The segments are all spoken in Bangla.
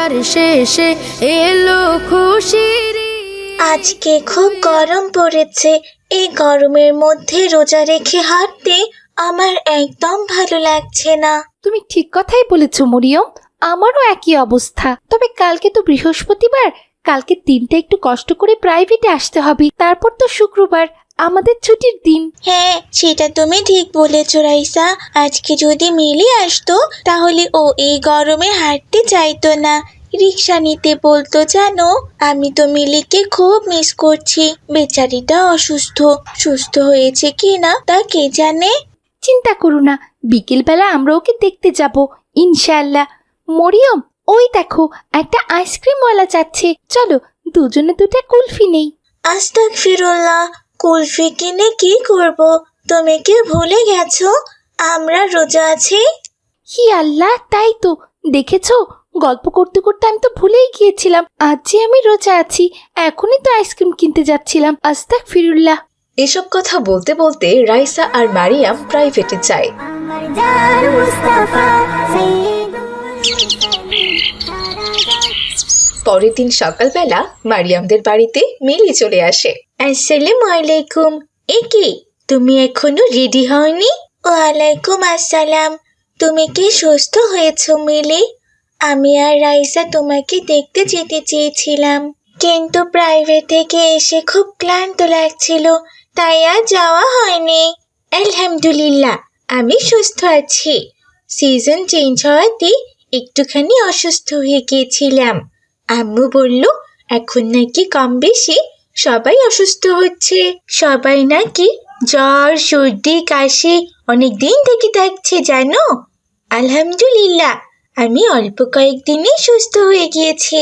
রোজার শেষে এলো খুশির। আজকে খুব গরম পড়েছে। এই গরমের মধ্যে রোজা রেখে হাঁটতে আমার একদম ভালো লাগছে না। তুমি ঠিক কথাই বলেছো মরিয়ম, আমারও একই অবস্থা। তবে কালকে তো বৃহস্পতিবার, কালকে দিনটা একটু কষ্ট করে প্রাইভেটে আসতে হবে, তারপর তো শুক্রবার আমাদের ছুটির দিন। হ্যাঁ, সেটা তুমি ঠিক বলেছো রাইসা। আজকে যদি মিলি আসতো তাহলে ও এই গরমে হাঁটতে চাইতো না, রিক্সা নিতে বলতো। জানো, আমি তো মিলিকে খুব মিস করছি। বেচারিটা অসুস্থ, সুস্থ হয়েছে কি না তা কে জানে। চিন্তা করো না, বিকেলবেলা আমরা ওকে দেখতে যাব ইনশাআল্লাহ। মরিয়ম, ওই দেখো একটা আইসক্রিমওয়ালা যাচ্ছে, চলো দুজনে দুটা কুলফি নেই। আস্তাগফিরুল্লাহ, কুলফি কিনে কি করব? তুমি কি ভুলে গেছো আমরা রোজা আছি? হি আল্লাহ, তাই তো, দেখেছো গল্প করতে করতে আমি তো ভুলেই গিয়েছিলাম আজ যে আমি রোজা আছি। এখনই তো আইসক্রিম কিনতে যাচ্ছিলাম। আস্তাগফিরুল্লাহ। এসব কথা বলতে বলতে রাইসা আর মারিয়াম প্রাইভেটে যায়। পরের দিন সকালবেলা মারিয়ামদের বাড়িতে মিলি চলে আসে। আসসালামু আলাইকুম। এ কি, তুমি এখনো রেডি হওনি? ওয়ালাইকুম আসসালাম। তুমি কি সুস্থ হয়েছো মিলি? আমি আর রাইসা তোমাকে দেখতে যেতে চেয়েছিলাম, কিন্তু প্রাইভেট থেকে এসে খুব ক্লান্ত লাগছিল, তাই আর যাওয়া হয়নি। আলহামদুলিল্লাহ, আমি সুস্থ আছি। সিজন চেঞ্জ হওয়াতে একটুখানি অসুস্থ হয়ে গিয়েছিলাম। আম্মু বলল এখন নাকি কম বেশি সবাই অসুস্থ হচ্ছে। সবাই নাকি জ্বর, সর্দি, কাশি অনেক দিন থেকে থাকছে জানো। আলহামদুলিল্লাহ, আমি অল্প কয়েকদিনে সুস্থ হয়ে গিয়েছি।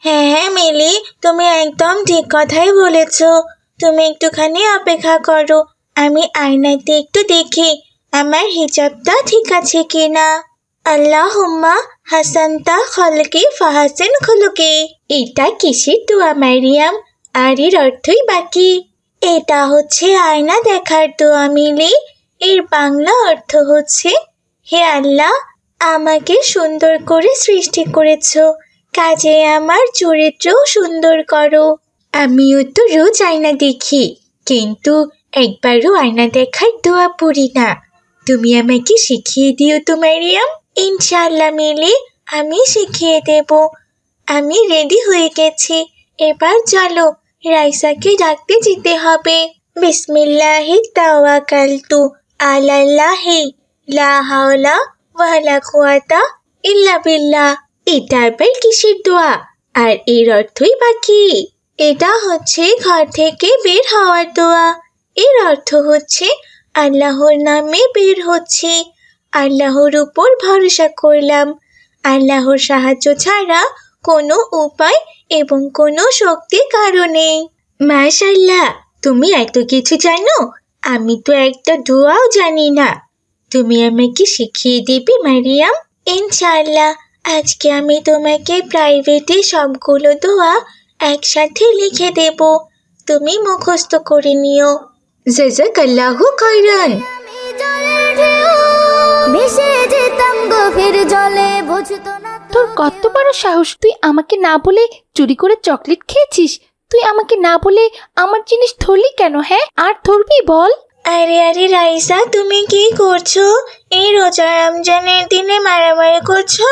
হ্যাঁ হ্যাঁ মিলি, তুমি একদম ঠিক কথাই বলেছ। তুমি একটুখানি অপেক্ষা করো, আমি আয়নাতে একটু দেখি আমার হিজাবটা ঠিক আছে কিনা। আল্লাহুম্মা হাসানতা খলকি ফাহাসিন খুলুকি। এটা কিসের দোয়া মারিয়াম? আর এর অর্থই বাকি। এটা হচ্ছে আয়না দেখার দোয়া মিলি। এর বাংলা অর্থ হচ্ছে, হে আল্লাহ, আমাকে সুন্দর করে সৃষ্টি করেছো, কাজে আমার চরিত্রও সুন্দর করো। আমিও তো রোজ আয়না দেখি, কিন্তু একবারও আয়না দেখার দোয়া পড়ি না। তুমি আমাকে শিখিয়ে দিও তো মারিয়াম। ইনশাআল্লাহ মিলি, আমি শিখিয়ে দেব। আমি রেডি হয়ে গেছি, এবার চলো রাইসাকে ডাকতে যেতে হবে। বিসমিল্লাহি তাওয়াক্কালতু আলাল্লাহি লা হাওলা ওয়ালা কুওয়াতা ইল্লা বিল্লাহ। এটা আবার কিসের দোয়া? আর এর অর্থই বাকি। এটা হচ্ছে ঘর থেকে বের হওয়ার দোয়া। এর অর্থ হচ্ছে আল্লাহর নামে বের হচ্ছি, আল্লাহর উপর ভরসা করলাম, আল্লাহর সাহায্য ছাড়া কোনো উপায় এবং কোনো শক্তি কারো নেই। মাশাআল্লাহ, তুমি এত কিছু জানো, আমি তো একটা দোয়াও জানি না। তুমি আমাকে শিখিয়ে দিবে মারিয়াম? ইনশাআল্লাহ, আজকে আমি তোমাকে প্রাইভেটে সবগুলো দোয়া একসাথে লিখে দেব, তুমি মুখস্থ করে নিও। জাযাকাল্লাহু খাইরান। তোর কত বড় সাহস, তুই আমাকে না বলে চুরি করে চকলেট খেয়েছিস? তুই আমাকে না বলে আমার জিনিস ধরলি কেন? হ্যাঁ, আর ধরবি বল? আরে আরে রাইসা, তুমি কি করছো? এই রোজা রমজানের দিনে মারামারি করছো?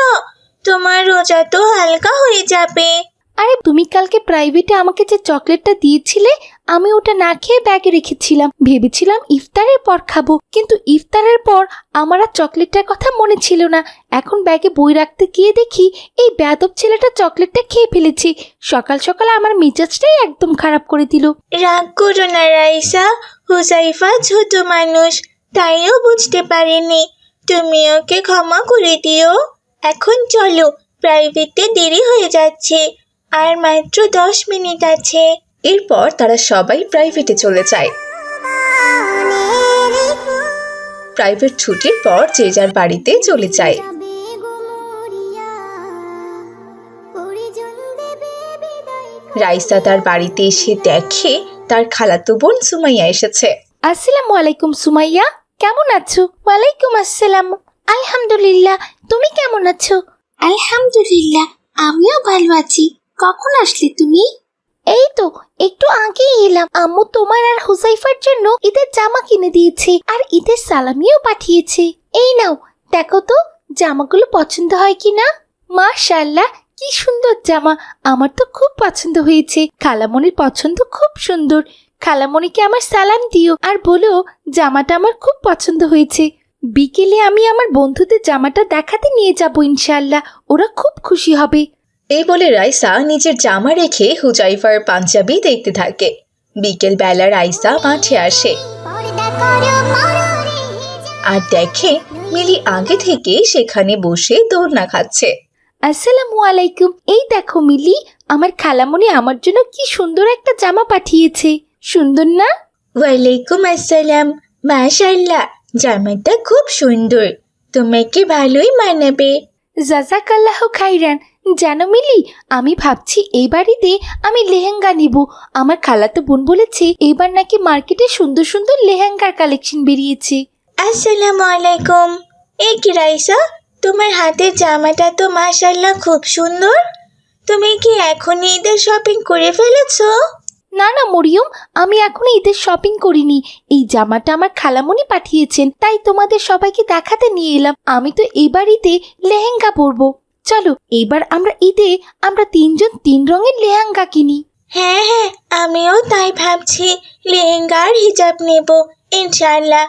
তোমার রোজা তো হালকা হয়ে যাবে। আরে তুমি কালকে প্রাইভেটে আমাকে যে চকলেটটা দিয়েছিলে, আমি ওটা না খেয়ে ব্যাগে রেখেছিলাম। ভেবেছিলাম ইফতারের পর খাবো, কিন্তু ইফতারের পর আমার আর চকলেটটার কথা মনে ছিল না। এখন ব্যাগে বই রাখতে গিয়ে দেখি এই বেয়াদব ছেলেটা চকলেটটা খেয়ে ফেলেছে। সকাল সকাল আমার মেজাজটাই একদম খারাপ করে দিল। রাগ করো না রাইসা, হুজাইফা ছোট মানুষ, তাইও বুঝতে পারেনি। তুমি ওকে ক্ষমা করে দিও। এখন চলো, প্রাইভেটে দেরি হয়ে যাচ্ছে, আর মাত্র 10 মিনিট আছে। এরপর তারা সবাই প্রাইভেটে চলে যায়। প্রাইভেট ছুটির পর যে যার বাড়িতে চলে যায়। রাইসা তার বাড়িতে এসে দেখে তার খালাতো বোন সুমাইয়া এসেছে। আসসালামু আলাইকুম সুমাইয়া, কেমন আছো? ওয়ালাইকুম আসসালাম। আলহামদুলিল্লাহ, তুমি কেমন আছো? আলহামদুলিল্লাহ, আমিও ভালো আছি। কখন আসলে তুমি? এই তো একটু আগেই এলাম। আম্মু তোমার আর হুজাইফার জন্য ঈদের জামা কিনে দিয়েছে আর ঈদের সালামিও পাঠিয়েছে। এই নাও, দেখো তো জামাগুলো পছন্দ হয় কিনা। মাশাআল্লাহ, কি সুন্দর জামা! আমার তো খুব পছন্দ হয়েছে। খালামণির পছন্দ খুব সুন্দর। খালামণিকে আমার সালাম দিও আর বলো জামাটা আমার খুব পছন্দ হয়েছে। বিকেলে আমি আমার বন্ধুদের জামাটা দেখাতে নিয়ে যাব ইনশাআল্লাহ, ওরা খুব খুশি হবে। এই বলে রাইসা নিজের জামা রেখে হুজাইফার পাঞ্জাবি দেখতে থাকে। বিকেল বেলা রাইসা মাঠে আসে আর দেখে মিলি আগে থেকে সেখানে বসে দোলনা খাচ্ছে। আসসালামু আলাইকুম। এই দেখো মিলি, আমার খালামণি আমার জন্য কি সুন্দর একটা জামা পাঠিয়েছে। সুন্দর না? ওয়ালাইকুম আসসালাম। মাশাআল্লাহ, জামাটা খুব সুন্দর, তোমাকে ভালোই মানাবে। জাজাকাল্লাহ খাইরান। জানো মিলি, আমি ভাবছি এই বাড়িতে আমি লেহেঙ্গা নিব। আমার খালাতো বোন বলেছে এবার নাকি মার্কেটে সুন্দর সুন্দর লেহেঙ্গার কালেকশন বেরিয়েছে। আসসালামু আলাইকুম। এই কি রাইসা, তোমার হাতের জামাটা তো মাশাআল্লাহ খুব সুন্দর। তুমি কি এখনই ঈদের শপিং করে ফেলেছো? না না মরিয়ম, আমি এখনো ঈদের শপিং করিনি। এই জামাটা আমার খালামণি পাঠিয়েছেন, তাই তোমাদের সবাইকে দেখাতে নিয়ে এলাম। আমি তো এই বাড়িতে লেহেঙ্গা পরবো। চলো এইবার আমরা তিনজন তিন রঙের লেহেঙ্গা কিনি। হ্যাঁ হ্যাঁ, আমিও তাই ভাবছি, লেহেঙ্গা আর হিজাব নেব ইনশাআল্লাহ।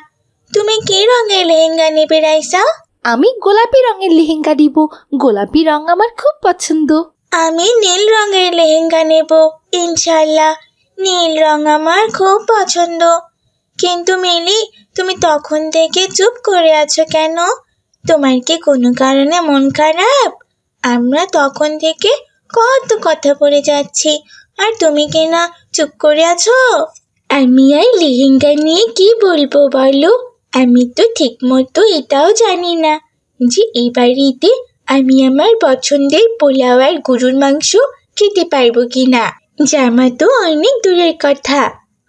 তুমি কি রঙের লেহেঙ্গা নেবে রাইসা? আমি গোলাপি রঙের লেহেঙ্গা দিব। গোলাপি রং আমার খুব পছন্দ। আমি নীল রঙের লেহেঙ্গা নেব ইনশাআল্লাহ। নীল রং আমার খুব পছন্দ। কিন্তু মিলি, তুমি তখন থেকে চুপ করে আছো কেন? তোমার কি কোনো কারণে মন খারাপ? আমরা তখন থেকে কত কথা বলে যাচ্ছি আর তুমি কি না চুপ করে আছো? আমি আর লেহেঙ্গা নিয়ে কি বলবো বলো? আমি তো ঠিক মতো এটাও জানি না যে এই বাড়িতে আমি আমার পছন্দের পোলাও আর গরুর মাংস খেতে পারবো কিনা। জামা তো অনেক দূরের কথা,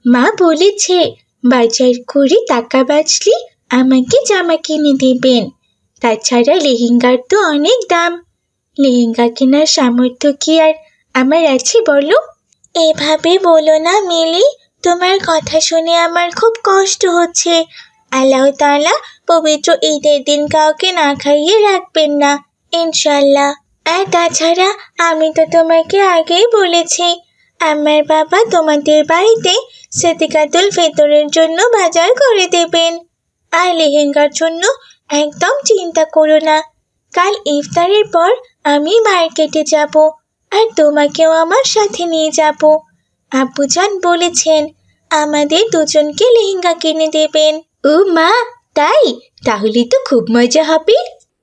মা বলেছে বাজার করে টাকা বাঁচলে আমাকে জামা কিনে দেবেন। তাছাড়া লেহেঙ্গার তো অনেক দাম, লেহেঙ্গা কেনার সামর্থ্য কি আর আমার আছে বলো? এভাবে বলো না মিলি, তোমার কথা শুনে আমার খুব কষ্ট হচ্ছে। আল্লাহ তাআলা পবিত্র ঈদের দিন কাউকে না খাইয়ে রাখবেন না ইনশাআল্লাহ। আর তাছাড়া আমি তো তোমাকে আগেই বলেছি আমার বাবা তোমাদের বাড়িতে সদকাতুল ফিতরের জন্য বাজার করে দেবেন। আর লেহেঙ্গার জন্য একদম চিন্তা করো না। কাল ইফতারের পর আমি মার্কেটে যাব আর তোমাকেও আমার সাথে নিয়ে যাব। আব্বুজান বলেছেন আমাদের দুজনকে লেহেঙ্গা কিনে দেবেন। ও মা, তাই? তাহলে তো খুব মজা হবে।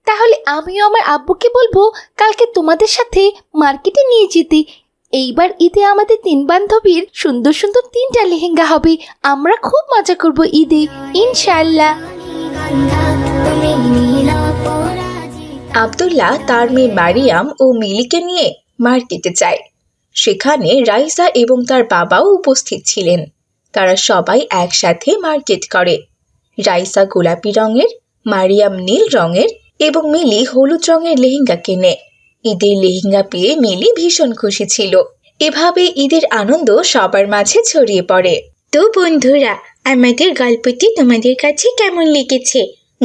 তাহলে আমিও আমার আব্বুকে বলবো কালকে তোমাদের সাথে মার্কেটে নিয়ে যেতে। এইবার ঈদে আমাদের তিন বান্ধবীর সুন্দর সুন্দর তিনটা লেহেঙ্গা হবে। আমরা খুব মজা করব ঈদে ইনশাআল্লাহ। আব্দুল্লাহ তার মেয়ে মারিয়াম ও মিলিকে নিয়ে মার্কেটে যায়। সেখানে রাইসা এবং তার বাবাও উপস্থিত ছিলেন। তারা সবাই একসাথে মার্কেট করে। রাইসা গোলাপি রঙের, মারিয়াম নীল রঙের এবং মিলি হলুদ রঙের লেহেঙ্গা কেনে। ঈদের লেহেঙ্গা পেয়ে মিলি ভীষণ খুশি ছিল। এভাবে ঈদের আনন্দ সবার মাঝে ছড়িয়ে পড়ে। তো বন্ধুরা, আমাদের গল্পটি তোমাদের কাছে কেমন লেগেছে?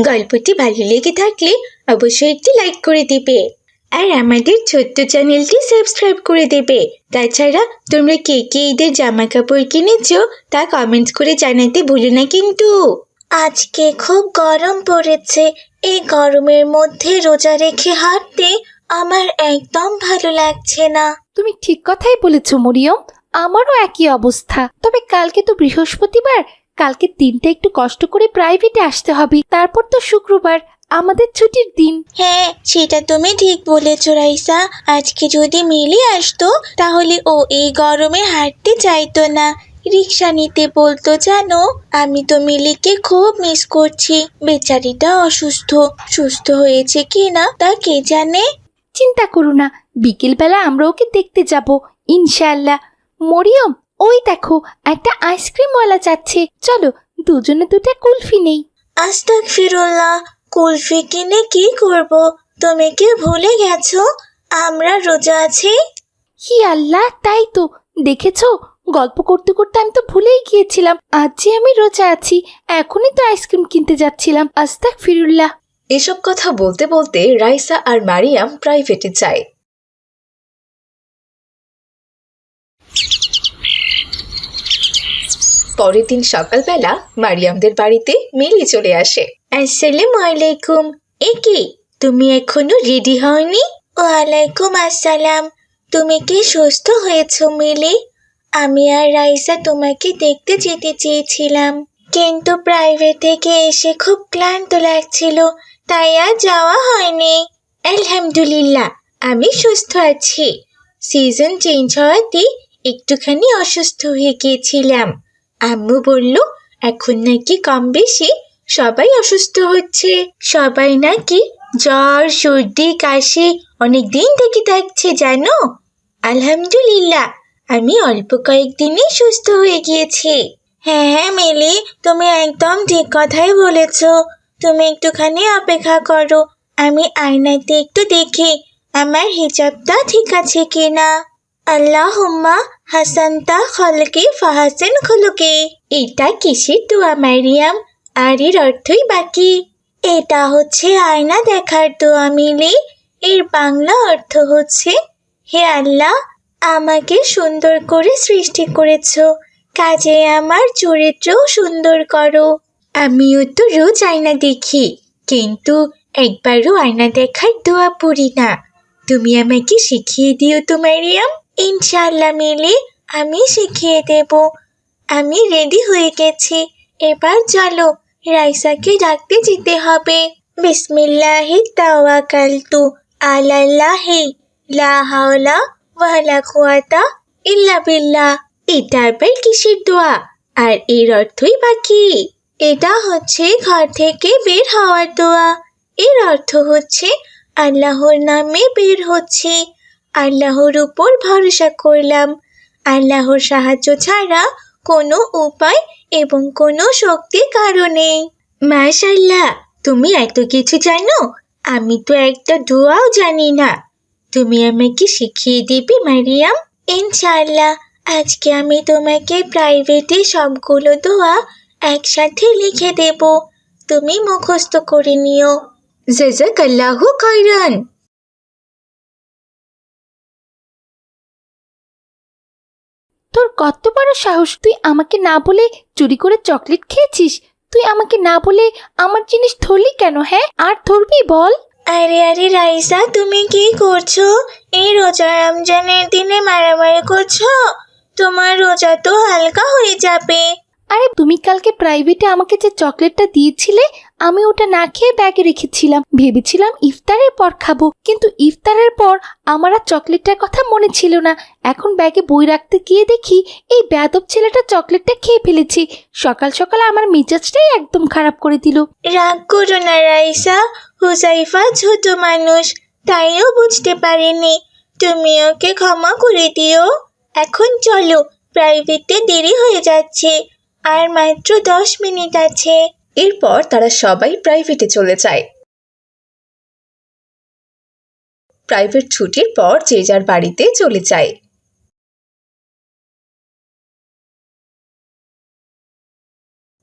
গল্পটি ভালো লেগে থাকলে অবশ্যই একটি লাইক করে দেবে আর আমাদের ছোট্ট চ্যানেলটি সাবস্ক্রাইব করে দেবে। তাছাড়া তোমরা কে কে ঈদের জামা কাপড় কিনেছো তা কমেন্ট করে জানাতে ভুলো না কিন্তু। আজকে খুব গরম পড়েছে, এই গরমের মধ্যে রোজা রেখে হাঁটতে আমার একদম ভালো লাগছে না। তুমি ঠিক কথাই বলেছো মরিয়ম, আমারও একই অবস্থা। তবে কালকে তো বৃহস্পতিবার, কালকে দিনটা একটু কষ্ট করে প্রাইভেটে আসতে হবে। তারপর তো শুক্রবার, আমাদের ছুটির দিন। হ্যাঁ, সেটা তুমি ঠিক বলেছো রাইসা। আজকে যদি মিলি আসতো তাহলে ও এই গরমে হাঁটতে চাইতো না, রিক্সা নিতে বলতো। জানো, আমি তো মিলিকে খুব মিস করছি। বেচারিটা অসুস্থ, সুস্থ হয়েছে কি না তা কে জানে। চিন্তা করো না, বিকেলবেলা আমরা ওকে দেখতে যাব ইনশাআল্লাহ। মরিয়ম, ওই দেখো একটা আইসক্রিমওয়ালা যাচ্ছে, চলো দুজনে দুটা কুলফি নেই। আস্তাগফিরুল্লাহ, কুলফি কিনে কি করব? তুমি কি ভুলে গেছো আমরা রোজা আছি। হি আল্লাহ, তাই তো। দেখেছো, গল্প করতে করতে আমি তো ভুলেই গিয়েছিলাম আজ যে আমি রোজা আছি। এখনই তো আইসক্রিম কিনতে যাচ্ছিলাম। আস্তাগফিরুল্লাহ। এসব কথা বলতে বলতে রাইসা আর মারিয়াম প্রাইভেটে যায়। পরের দিন সকালবেলা মারিয়ামদের বাড়িতে মিলি চলে আসে। আসসালামু আলাইকুম। এ কি, তুমি এখনো রেডি হওনি? ওয়ালাইকুম আসসালাম। তুমি কি সুস্থ হয়েছো মিলি? আমি আর রাইসা তোমাকে দেখতে যেতে চেয়েছিলাম, কিন্তু প্রাইভেট থেকে এসে খুব ক্লান্ত লাগছিল, তাই আর যাওয়া হয়নি। আলহামদুলিল্লাহ, আমি সুস্থ আছি। সিজন চেঞ্জ হওয়াতে একটুখানি অসুস্থ হয়ে গিয়েছিলাম। আম্মু বলল এখন নাকি কম বেশি সবাই অসুস্থ হচ্ছে। সবাই নাকি জ্বর, সর্দি, কাশি অনেক দিন থেকে থাকছে জানো। আলহামদুলিল্লাহ, আমি অল্প কয়েকদিনে সুস্থ হয়ে গিয়েছি। হ্যাঁ মিলি, তুমি একদম ঠিক কথাই বলেছ। তুমি একটুখানি অপেক্ষা করো, আমি আয়নাতে একটু দেখি আমার হিজাবটা ঠিক আছে কিনা। আল্লাহুম্মা হাসানতা খলকি ফাহাসিন খুলুকি। এটা কিসের দোয়া মারিয়াম? আর এর অর্থই বাকি। এটা হচ্ছে আয়না দেখার দোয়া মিলি। এর বাংলা অর্থ হচ্ছে, হে আল্লাহ, আমাকে সুন্দর করে সৃষ্টি করেছো, কাজে আমার চরিত্রও সুন্দর করো। আমিও তো রোজ আয়না দেখি, কিন্তু একবারও আয়না দেখার দোয়া পড়ি না। তুমি আমাকে শিখিয়ে দিও তো মারিয়াম। ইনশাআল্লাহ মিলি, আমি শিখিয়ে দেব। আমি রেডি হয়ে গেছি, এবার চলো রাইসাকে ডাকতে যেতে হবে। বিসমিল্লাহি তাওয়াক্কালতু আলাল্লাহি লা হাওলা ওয়ালা কুওয়াতা ইল্লা বিল্লাহ। এটা আবার কিসের দোয়া? আর এর অর্থই বাকি। এটা হচ্ছে ঘর থেকে বের হওয়ার দোয়া। এর অর্থ হচ্ছে আল্লাহর নামে বের হচ্ছে, আল্লাহর উপর ভরসা করলাম, আল্লাহর সাহায্য ছাড়া কোনো উপায় এবং কোনো শক্তির কারণে। মাশাআল্লাহ, তুমি এত কিছু জানো, আমি তো একটা দোয়াও জানি না। তুমি আমাকে শিখিয়ে দিবে মারিয়াম? ইনশাআল্লাহ, আজকে আমি তোমাকে প্রাইভেটে সবগুলো দোয়া একসাথে লিখে দেব, তুমি মুখস্থ করে নিও। জাযাকাল্লাহু খাইরান। তোর কত বড় সাহস! তুই আমাকে না বলে চুরি করে চকলেট খেয়েছিস? তুই আমাকে না বলে আমার জিনিস ধরলি কেন? হ্যাঁ, আর ধরবি বল? আরে আরে রাইসা, তুমি কি করছো? এই রোজা রমজানের দিনে মারামারি করছো? তোমার রোজা তো হালকা হয়ে যাবে। আরে তুমি কালকে প্রাইভেটে আমাকে যে চকলেটটা দিয়েছিলে, আমি ওটা না খেয়ে ব্যাগে রেখেছিলাম। ভেবেছিলাম ইফতারের পর খাবো, কিন্তু ইফতারের পর আমার আর চকলেটটার কথা মনে ছিল না। এখন ব্যাগে বই রাখতে গিয়ে দেখি এই বেয়াদব ছেলেটা চকলেটটা খেয়ে ফেলেছে। সকাল সকাল আমার মেজাজটাই একদম খারাপ করে দিল। রাগ করো না রাইসা, হুজাইফা ছোট মানুষ, তাইও বুঝতে পারেনি। তুমি ওকে ক্ষমা করে দিও। এখন চলো, প্রাইভেটে দেরি হয়ে যাচ্ছে, আর মাত্র 10 মিনিট আছে। এরপর তারা সবাই প্রাইভেটে চলে যায়। প্রাইভেট ছুটির পর যে যার বাড়িতে চলে যায়।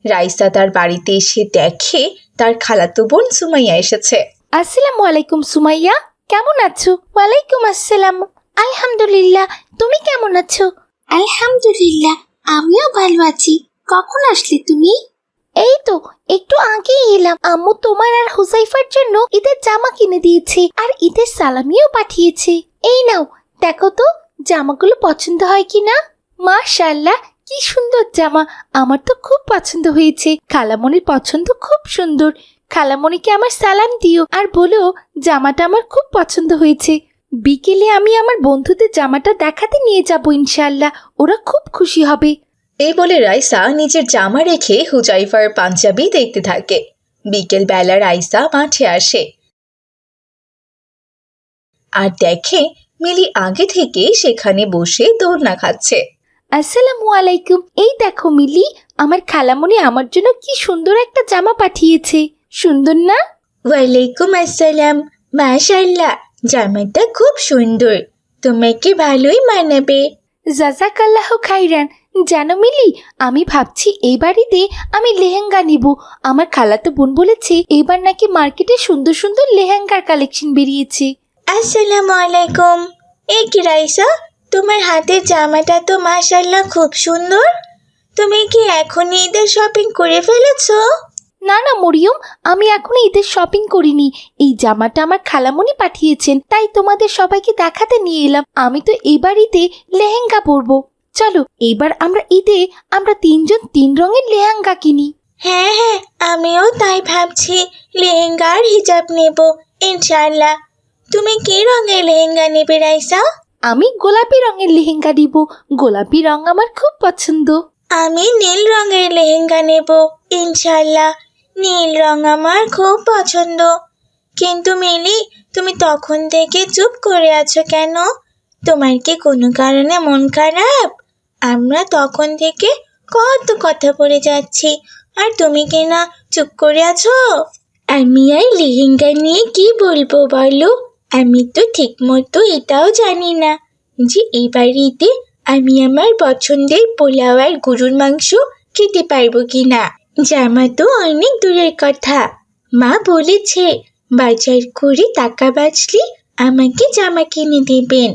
রাইসা তার বাড়িতে এসে দেখে তার খালাতো বোন সুমাইয়া এসেছে। আসসালামু আলাইকুম সুমাইয়া, কেমন আছো? ওয়ালাইকুম আসসালাম। আলহামদুলিল্লাহ, তুমি কেমন আছো? আলহামদুলিল্লাহ, আমিও ভালো আছি। কখন আসলে তুমি? এই তো একটু আগেই এলাম। আম্মু তোমার আর হুজাইফার জন্য ঈদের জামা কিনে দিয়েছে, আর ঈদের সালামিও পাঠিয়েছে। এই নাও, দেখো তো জামাগুলো পছন্দ হয় কিনা। মাশাআল্লাহ, কি সুন্দর জামা! আমার তো খুব পছন্দ হয়েছে। খালামণির পছন্দ খুব সুন্দর। খালামণিকে আমার সালাম দিও, আর বলো জামাটা আমার খুব পছন্দ হয়েছে। বিকেলে আমি আমার বন্ধুদের জামাটা দেখাতে নিয়ে যাবো ইনশাআল্লাহ, ওরা খুব খুশি হবে। এই বলে রাইসা নিজের জামা রেখে হুজাইফার পাঞ্জাবি দেখতে থাকে। বিকেল বেলা রাইসা মাঠে আসে আর দেখে মিলি আগে থেকে সেখানে বসে দোলনা খাচ্ছে। আসসালামু আলাইকুম। এই দেখো মিলি, আমার খালামণি আমার জন্য কি সুন্দর একটা জামা পাঠিয়েছে। সুন্দর না? ওয়ালাইকুম আসসালাম। মাশাআল্লাহ, জামাটা খুব সুন্দর, তোমাকে ভালোই মানাবে। জাজাকাল্লাহ খাইরান। জানো মিলি, আমি ভাবছি এই বাড়িতে আমি লেহেঙ্গা নিব। আমার খালাতো বোন বলেছে এবার নাকি মার্কেটে সুন্দর সুন্দর লেহেঙ্গার কালেকশন বেরিয়েছে। আসসালামু আলাইকুম। এ কি রাইসা, তোমার হাতের জামাটা তো মাশাআল্লাহ খুব সুন্দর। তুমি কি এখনই ঈদের শপিং করে ফেলেছো? না না মরিয়ম, আমি এখনো ঈদের শপিং করিনি। এই জামাটা আমার খালামণি পাঠিয়েছেন, তাই তোমাদের সবাইকে দেখাতে নিয়ে এলাম। আমি তো এবার ঈদে লেহেঙ্গা পরবো। চলো এইবার আমরা তিনজন তিন রঙের লেহেঙ্গা কিনি। হ্যাঁ হ্যাঁ, আমিও তাই ভাবছি, লেহেঙ্গা আর হিজাব নেব ইনশাআল্লাহ। তুমি কি রঙের লেহেঙ্গা নেবে রাইসা? আমি গোলাপি রঙের লেহেঙ্গা দিব। গোলাপি রং আমার খুব পছন্দ। আমি নীল রঙের লেহেঙ্গা নেব ইনশাআল্লাহ। নীল রং আমার খুব পছন্দ। কিন্তু মিলি, তুমি তখন থেকে চুপ করে আছো কেন? তোমার কি কোনো কারণে মন খারাপ? আমরা তখন থেকে কত কথা বলে যাচ্ছি, আর তুমি কি না চুপ করে আছো? আমি আর লেহেঙ্গা নিয়ে কি বলবো বলো? আমি তো ঠিক মতো এটাও জানি না যে এই বাড়িতে আমি আমার পছন্দের পোলাও আর গরুর মাংস খেতে পারবো কিনা। জামা তো অনেক দূরের কথা, মা বলেছে বাজার করে টাকা বাঁচলে আমাকে জামা কিনে দেবেন।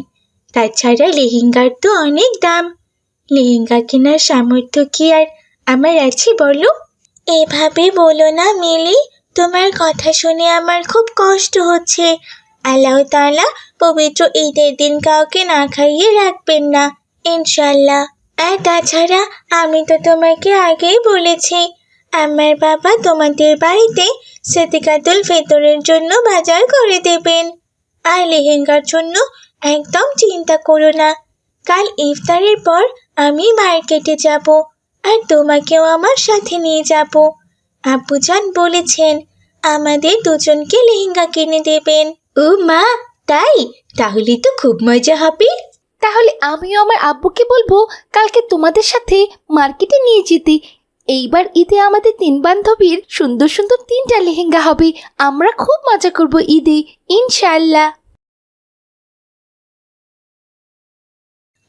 তাছাড়া লেহেঙ্গার তো অনেক দাম, লেহেঙ্গা কেনার সামর্থ্য কি আর আমার আছে বলো? এভাবে বলো না মিলি, তোমার কথা শুনে আমার খুব কষ্ট হচ্ছে। আল্লাহ তাআলা পবিত্র ঈদের দিন কাউকে না খাইয়ে রাখবেন না ইনশাল্লাহ। আর তাছাড়া আমি তো তোমাকে আগেই বলেছি, আমার বাবা তোমাদের বাড়িতে সদকাতুল ফিতরের জন্য বাজার করে দেবেন। আর লেহেঙ্গার জন্য একদম চিন্তা করো না। কাল ইফতারের পর আমি মার্কেটে যাব, আর তোমাকেও আমার সাথে নিয়ে যাব। আব্বুজান বলেছেন আমাদের দুজনকে লেহেঙ্গা কিনে দেবেন। ও মা, তাই? তাহলে তো খুব মজা হবে। তাহলে আমিও আমার আব্বুকে বলবো কালকে তোমাদের সাথে মার্কেটে নিয়ে যেতে। এইবার ঈদে আমাদের তিন বান্ধবীর সুন্দর সুন্দর তিনটা লেহেঙ্গা হবে। আমরা খুব মজা করব ঈদে ইনশাআল্লাহ।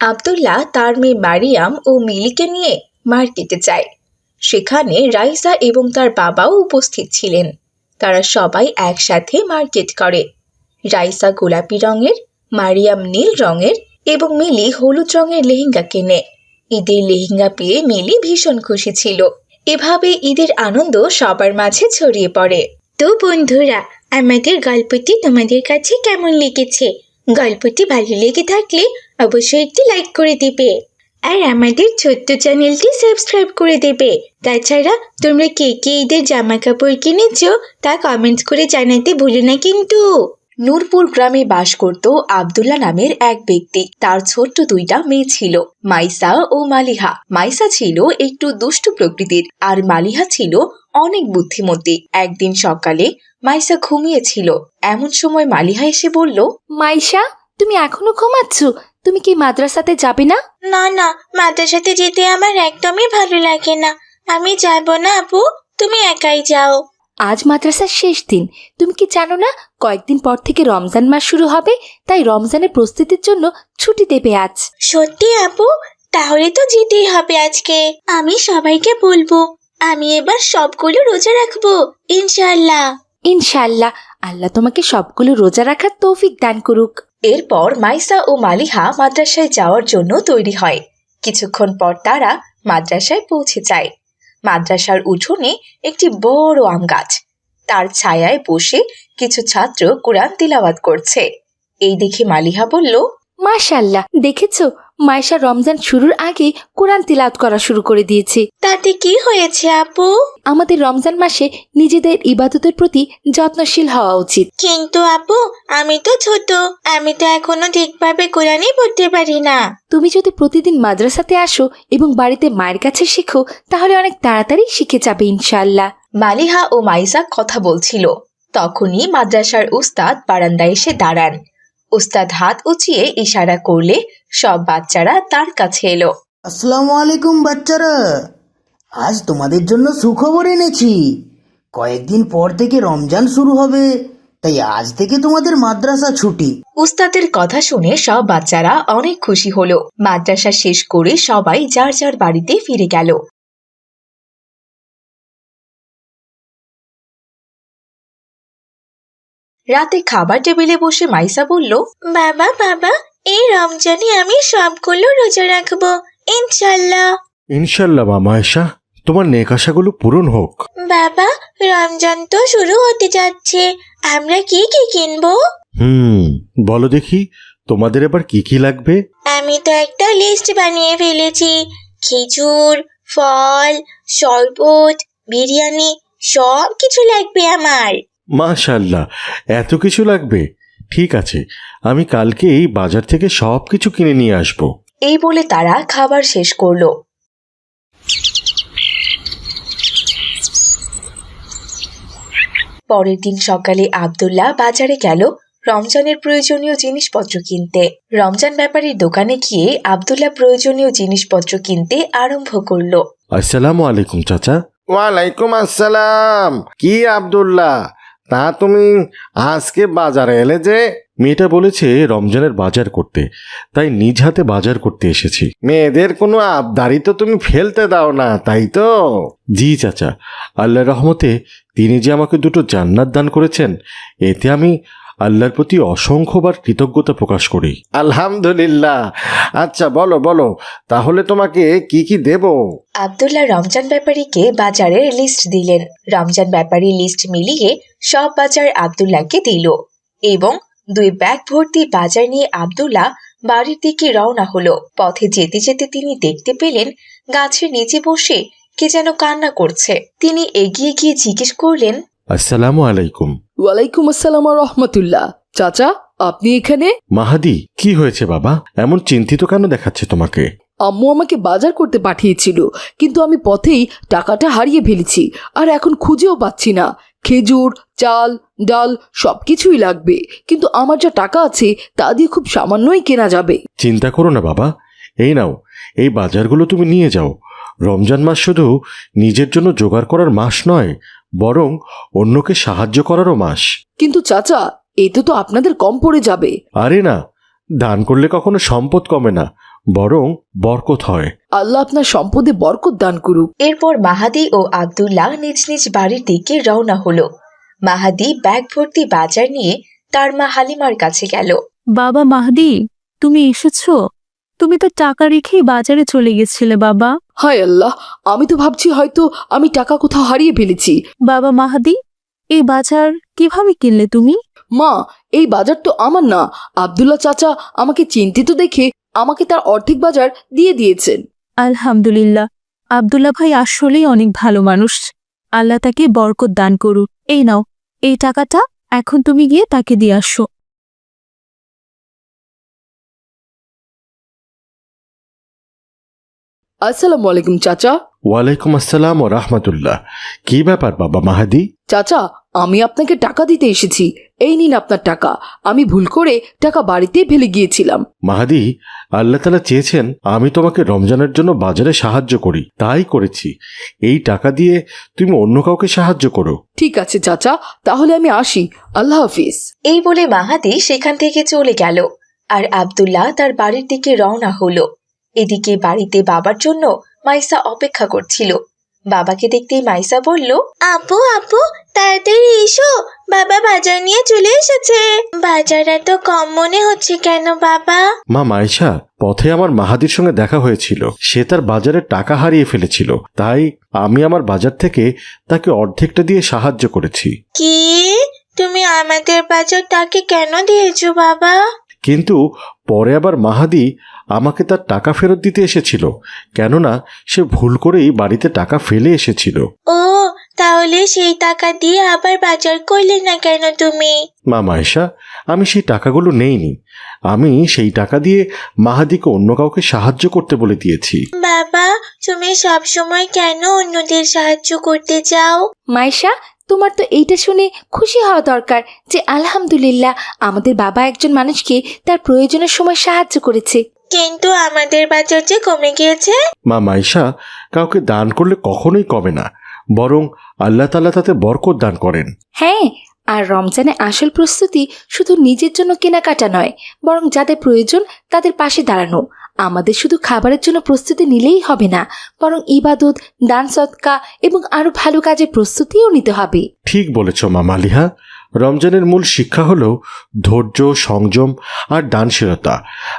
আব্দুল্লাহ তার মেয়ে মারিয়াম ও মিলিকে নিয়ে মার্কেটে যায়। সেখানে রাইসা এবং তার বাবাও উপস্থিত ছিলেন। তারা সবাই একসাথে মার্কেট করে। রাইসা গোলাপি রঙের, মারিয়াম নীল রঙের এবং মিলি হলুদ রঙের লেহেঙ্গা কেনে। ঈদের লেহেঙ্গা পেয়ে মিলি ভীষণ খুশি ছিল। এভাবে ঈদের আনন্দ সবার মাঝে ছড়িয়ে পড়ে। তো বন্ধুরা, আমাদের গল্পটি তোমাদের কাছে কেমন লেগেছে? গল্পটি ভালো লেগে থাকলে অবশ্যই একটি লাইক করে দেবে, আর আমাদের ছোট্ট চ্যানেলটি সাবস্ক্রাইব করে দেবে। তাছাড়া তোমরা কে কে ঈদের জামা কাপড় কিনেছো তা কমেন্ট করে জানাতে ভুলো না কিন্তু। নূরপুর গ্রামে বাস করত আব্দুল্লাহ নামের এক ব্যক্তি। তার ছোট্ট দুইটা মেয়ে ছিল, মাইসা ও মালিহা। মাইসা ছিল একটু দুষ্টু প্রকৃতির, আর মালিহা ছিল অনেক বুদ্ধিমতী। একদিন সকালে মাইসা ঘুমিয়েছিল, এমন সময় মালিহা এসে বলল, মাইশা, তুমি এখনো ঘুমাচ্ছ? তুমি কি মাদ্রাসাতে যাবে না? না না, মাদ্রাসাতে যেতে আমার একদমই ভালো লাগে না। আমি যাব না আপু, তুমি একাই যাও। আজ মাদ্রাসার শেষ দিন। তুমি কি জানো না কয়েকদিন পর থেকে রমজান মাস শুরু হবে? তাই রমজানের প্রস্তুতির জন্য ছুটি দেবে আজ। সত্যি আপু? তাহলে তো যেতেই হবে আজকে। আমি সবাইকে বলবো আমি এবার সবগুলো রোজা রাখবো ইনশাআল্লাহ। ইনশাআল্লাহ, আল্লাহ তোমাকে সবগুলো রোজা রাখার তৌফিক দান করুক। এরপর মাইসা ও মালিহা মাদ্রাসায় যাওয়ার জন্য তৈরি হয়। কিছুক্ষণ পর তারা মাদ্রাসায় পৌঁছে যায়। মাদ্রাসার উঠোনে একটি বড় আম গাছ, তার ছায়ায় বসে কিছু ছাত্র কোরআন তিলাওয়াত করছে। এই দেখে মালিহা বলল, মাশাআল্লাহ, দেখেছো মাইশা রমজান শুরুর আগে কোরআন তিলাওয়াত করা শুরু করে দিয়েছে। তাতে কি হয়েছে আপু? আমাদের রমজান মাসে নিজেদের ইবাদতের প্রতি যত্নশীল হওয়া উচিত। কিন্তু আপু, আমি তো ছোট, আমি তো এখনো ঠিকভাবে কোরআনই পড়তে পারি না। তুমি যদি প্রতিদিন মাদ্রাসাতে আসো এবং বাড়িতে মায়ের কাছে শেখো, তাহলে অনেক তাড়াতাড়ি শিখে যাবে ইনশাআল্লাহ। মালিহা ও মাইসা কথা বলছিল, তখনই মাদ্রাসার উস্তাদ বারান্দায় এসে দাঁড়ান। উস্তাদ হাত উঁচিয়ে ইশারা করলে সব বাচ্চারা তার কাছে এলো। আসসালামু আলাইকুম বাচ্চারা, আজ তোমাদের জন্য সুখবর এনেছি। কয়েকদিন পর থেকে রমজান শুরু হবে, তাই আজ থেকে তোমাদের মাদ্রাসা ছুটি। উস্তাদের কথা শুনে সব বাচ্চারা অনেক খুশি হলো। মাদ্রাসা শেষ করে সবাই যার যার বাড়িতে ফিরে গেল। রাতে খাবার টেবিলে বসে মাইসা বলল, বাবা বাবা, এই রমজানে আমি সবগুলো রোজা রাখবো ইনশাল্লাহ। ইনশাল্লাহ মা মায়েশা, তোমার নেক আশাগুলো পূরণ হোক। বাবা, রমজান তো শুরু হতে যাচ্ছে, আমরা কি কি কিনবো? বলো দেখি, তোমাদের এবার কি কি লাগবে? আমি তো একটা লিস্ট বানিয়ে ফেলেছি। খেজুর, ফল, শরবত, বিরিয়ানি, সব কিছু লাগবে আমার। মাশাআল্লাহ, এত কিছু লাগবে? ঠিক আছে, আমি কালকে এই বাজার থেকে সব কিছু কিনে নিয়ে আসবো। এই বলে তারা খাবার শেষ করলো। পরের দিন সকালে আব্দুল্লাহ বাজারে গেল রমজানের প্রয়োজনীয় জিনিসপত্র কিনতে। রমজান ব্যাপারীর দোকানে গিয়ে আব্দুল্লাহ প্রয়োজনীয় জিনিসপত্র কিনতে আরম্ভ করলো। আসসালামু আলাইকুম চাচা। ওয়ালাইকুম আসসালাম। কি আব্দুল্লাহ, তা তুমি আজকে বাজারে এলে যে? মেয়েটা বলেছে রমজানের বাজার করতে, তাই নিজ হাতে বাজার করতে এসেছি। মেয়েদের কোনো আবদারি তো তুমি ফেলতে দাও না, তাই তো? জি চাচা, আল্লাহর রহমতে তিনি যে আমাকে দুটো জান্নাত দান করেছেন, এতে আমি আল্লাহর প্রতি অসংখ্যবার কৃতজ্ঞতা প্রকাশ করি। আলহামদুলিল্লাহ। আচ্ছা বলো বলো, তাহলে তোমাকে কি কি দেব? আব্দুল্লাহ রমজান ব্যাপারীকে বাজারের লিস্ট দিলেন। রমজান ব্যাপারী লিস্ট মিলিয়ে সব বাজার আব্দুল্লাহকে দিল এবং 2 ব্যাগ ভর্তি বাজার নিয়ে আব্দুল্লাহ বাড়ির দিকে রওনা হলো। পথে যেতে যেতে তিনি দেখতে পেলেন গাছের নিচে বসে কে যেন কান্না করছে। তিনি এগিয়ে গিয়ে জিজ্ঞেস করলেন, আসসালামু আলাইকুম। ওয়ালাইকুম আসসালাম রহমতুল্লাহ। চাচা, আপনি এখানে? মাহাদি, কি হয়েছে বাবা? এমন চিন্তিত কেন দেখাচ্ছে তোমাকে? আম্মু আমাকে বাজার করতে পাঠিয়েছিল, কিন্তু আমি পথেই টাকাটা হারিয়ে ফেলেছি, আর এখন খুঁজেও পাচ্ছি না। খেজুর, চাল, ডাল সবকিছুই লাগবে, কিন্তু আমার যা টাকা আছে তা দিয়ে খুব সামান্যই কেনা যাবে। চিন্তা করো না বাবা, এই নাও, এই বাজারগুলো তুমি নিয়ে যাও। রমজান মাস শুধু নিজের জন্য জোগাড় করার মাস নয়, বরং অন্যকে সাহায্য করারও মাস। কিন্তু চাচা, এতে তো আপনাদের কম পড়ে যাবে। আরে না, দান করলে কখনো সম্পদ কমে না, বরং বরকত হয়। আল্লাহ আপনার সম্পদে বরকত দান করুক। এরপর মাহাদি ও আব্দুল্লাহ নিজ নিজ বাড়ির দিকে রওনা হলো। মাহাদি ব্যাগ ভর্তি বাজার নিয়ে তার মা হালিমার কাছে গেল। বাবা মাহদি, তুমি এসেছো? তুমি তো টাকা রেখেই বাজারে চলে গেছিলে বাবা। হায় আল্লাহ, আমি তো ভাবছি হয়তো আমি টাকা কোথাও হারিয়ে ফেলেছি। বাবা মাহদি, এই বাজার কিভাবে কিনলে তুমি? মা, এই বাজার তো আমার না। আব্দুল্লাহ চাচা আমাকে চিন্তিত দেখে আমাকে তার অর্ধেক বাজার দিয়ে দিয়েছেন। আলহামদুলিল্লাহ, আব্দুল্লাহ ভাই আসলেই অনেক ভালো মানুষ। আল্লাহ তাকে বরকত দান করুক। এই নাও, এই টাকাটা এখন তুমি গিয়ে তাকে দিয়ে আসো। আসসালামু আলাইকুম চাচা। ওয়ালাইকুম আসসালাম ও রাহমাতুল্লাহ। কি ব্যাপার বাবা মাহাদি? চাচা, আমি আপনাকে টাকা দিতে এসেছি। এই নিন আপনার টাকা। আমি ভুল করে টাকা বাড়িতেই ফেলে গিয়েছিলাম। মাহাদি, আল্লাহ তাআলা চেয়েছেন আমি তোমাকে রমজানের জন্য বাজারে সাহায্য করি, তাই করেছি। এই টাকা দিয়ে তুমি অন্য কাউকে সাহায্য করো। ঠিক আছে চাচা, তাহলে আমি আসি। আল্লাহ হাফিজ। এই বলে মাহাদি সেখান থেকে চলে গেল আর আব্দুল্লাহ তার বাড়ির দিকে রওনা হলো। এদিকে বাড়িতে বাবার জন্য মাইসা অপেক্ষা করছিল। বাবাকে দেখতেই মাইসা বলল, আপু আপু, তাড়াতাড়ি এসো, বাবা বাজার নিয়ে চলে এসেছে। বাজার এত কম মনে হচ্ছে কেন বাবা? মা মাইশা, পথে আমার মাহাদির সঙ্গে দেখা হয়েছিল। সে তার বাজারের টাকা হারিয়ে ফেলেছিল, তাই আমি আমার বাজার থেকে তাকে অর্ধেকটা দিয়ে সাহায্য করেছি। কি? তুমি আমাদের বাজার তাকে কেন দিয়েছো বাবা? কিন্তু পরে আবার মাহাদি আমাকে তার টাকা ফেরত দিতে এসেছিল, কেননা সে ভুল করেই বাড়িতে টাকা ফেলে এসেছিল। ও, তাহলে সেই টাকা দিয়ে আবার বাজার করলে না কেন তুমি? মা মায়েশা, আমি সেই টাকাগুলো নেইনি। আমি সেই টাকা দিয়ে মাহাদিকে অন্য কাউকে সাহায্য করতে বলে দিয়েছি। বাবা, তুমি সব সময় কেন অন্যদের সাহায্য করতে চাও? মাইশা, তোমার তো এইটা শুনে খুশি হওয়া দরকার যে আলহামদুলিল্লাহ আমাদের বাবা একজন মানুষকে তার প্রয়োজনের সময় সাহায্য করেছে। কিন্তু আমাদের বাজার যে কমে গিয়েছে। মা মাইশা, কাউকে দান করলে কখনোই কমে না, বরং আল্লাহ তাআলা তাতে বরকত দান করেন। হ্যাঁ, আর রমজানে আসল প্রস্তুতি শুধু নিজের জন্য কেনাকাটা নয়, বরং যাদের প্রয়োজন তাদের পাশে দাঁড়ানো। আমাদের শুধু খাবারের জন্য প্রস্তুতি নিলেই হবে না, বরং ইবাদত, দান সদকা এবং আরো ভালো কাজের প্রস্তুতিও নিতে হবে। ঠিক বলেছ মা মালিহা। রমজানের মূল শিক্ষা হলো ধৈর্য, সংযম আর দানশীলতা।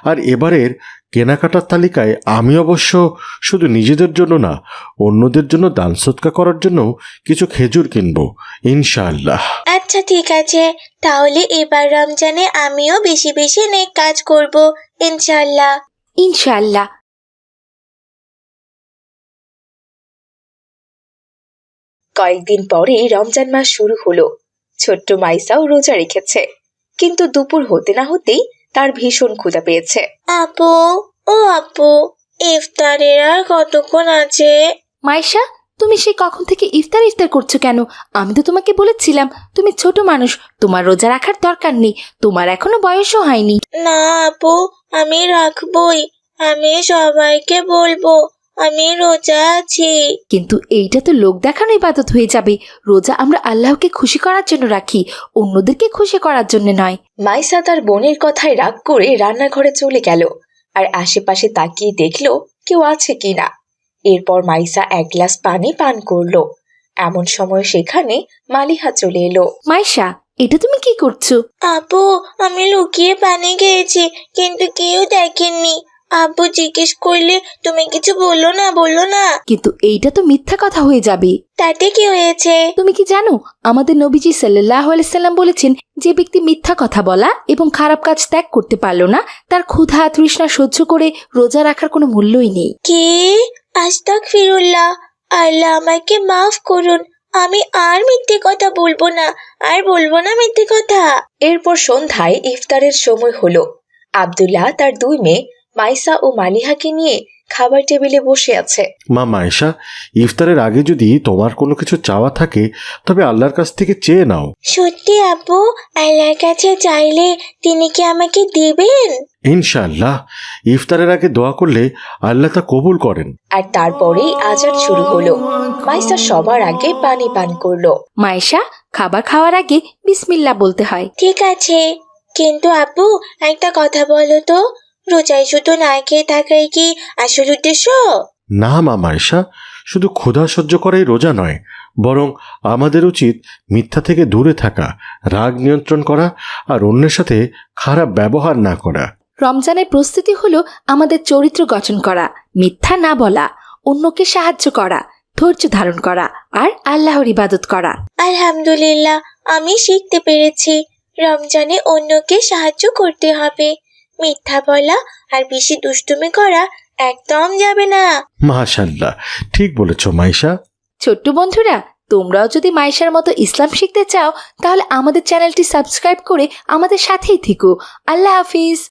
আর এবারের কেনাকাটার তালিকায় আমি অবশ্য শুধু নিজেদের জন্য না, অন্যদের জন্য দান সদকা করার জন্য কিছু খেজুর কিনবো ইনশাআল্লাহ। আচ্ছা ঠিক আছে, তাহলে এবার রমজানে আমিও বেশি বেশি নেক কাজ করব ইনশাআল্লাহ। ইনশাআল্লাহ। কয়েকদিন পরে রমজান মাস শুরু হলো। ছোট্ট মাইসাও রোজা রেখেছে, কিন্তু দুপুর হতে না হতেই তার ভীষণ ক্ষুধা পেয়েছে। আপু, ও আপু, ইফতারের আর কতক্ষণ আছে? মাইশা, তুমি সেই কখন থেকে ইফতার ইফতার করছো কেন? আমি তো তোমাকে বলেছিলাম তুমি ছোট মানুষ, তোমার রোজা রাখার দরকার নেই, তোমার এখনো বয়সও হয়নি। না আপু, আমি রাখবই। আমি সবাইকে বলবো আমি রোজা আছি। কিন্তু এইটা তো লোক দেখানো ইবাদত হয়ে যাবে। রোজা আমরা আল্লাহকে খুশি করার জন্য রাখি, অন্যদেরকে খুশি করার জন্য নয়। মাইসা তার বোনের কথায় রাগ করে রান্নাঘরে চলে গেল আর আশেপাশে তাকিয়ে দেখলো কেউ আছে কিনা। এরপর মাইসা এক গ্লাস পানি পান করলো। এমন সময় সেখানে মালিহা চলে এলো। মাইশা, এটা তুমি কি করছো? আপু, আমি লুকিয়ে পানি খেয়েছি, কিন্তু কেউ দেখেননি। আব্বু জিজ্ঞেস করলে তুমি কিছু বললো না। কিন্তু এইটা তো মিথ্যা কথা হয়ে যাবে। তাতে কি হয়েছে? তুমি কি জানো আমাদের নবীজি সাল্লাল্লাহু আলাইহি সাল্লাম বলেছেন, যে ব্যক্তি মিথ্যা কথা বলা এবং খারাপ কাজ ত্যাগ করতে পারলো না, তার ক্ষুধা তৃষ্ণা সহ্য করে রোজা রাখার কোনো মূল্যই নেই। কি? আস্তাগফিরুল্লাহ, আল্লাহ আমাকে মাফ করুন। আমি আর মিথ্যে কথা বলবো না মিথ্যে কথা। এরপর সন্ধ্যায় ইফতারের সময় হলো। আব্দুল্লাহ তার দুই মেয়ে মাইসা ও মালিহাকে নিয়ে খাবার টেবিলে বসে আছে। মা মায়েশা, ইফতারের আগে যদি তোমার কোনো কিছু চাওয়া থাকে তবে আল্লাহর কাছ থেকে চেয়ে নাও। সত্যি আপু? আল্লাহর কাছে চাইলে তিনি কি আমাকে দিবেন? ইনশাআল্লাহ। ইফতারের আগে দোয়া করলে আল্লাহ তা কবুল করেন। আর তারপরেই আজান শুরু হলো। মাইসা সবার আগে পানি পান করলো। মাইশা, খাবার খাওয়ার আগে বিসমিল্লাহ বলতে হয়। ঠিক আছে, কিন্তু আপু একটা কথা বলো তো, রোজায় শুধু না খেয়ে থাকাই কি আসল উদ্দেশ্য? না মা মায়েশা, শুধু ক্ষুধা সহ্য করাই রোজা নয়, বরং আমাদের উচিত মিথ্যা থেকে দূরে থাকা, রাগ নিয়ন্ত্রণ করা আর অন্যের সাথে খারাপ ব্যবহার না করা। রমজানের প্রস্তুতি হলো আমাদের চরিত্র গঠন করা, মিথ্যা না বলা, অন্যকে সাহায্য করা, ধৈর্য ধারণ করা আর আল্লাহর ইবাদত করা। আলহামদুলিল্লাহ, আমি শিখতে পেরেছি রমজানে অন্যকে সাহায্য করতে হবে। মিথ্যা বলা আর বেশি দুষ্টুমি করা একদম যাবে না। মাশাআল্লাহ, ঠিক বলেছ মাইশা। ছোট্ট বন্ধুরা, তোমরাও যদি মাইশার মতো ইসলাম শিখতে চাও তাহলে আমাদের চ্যানেলটি সাবস্ক্রাইব করে আমাদের সাথেই থেকো। আল্লাহ হাফিজ।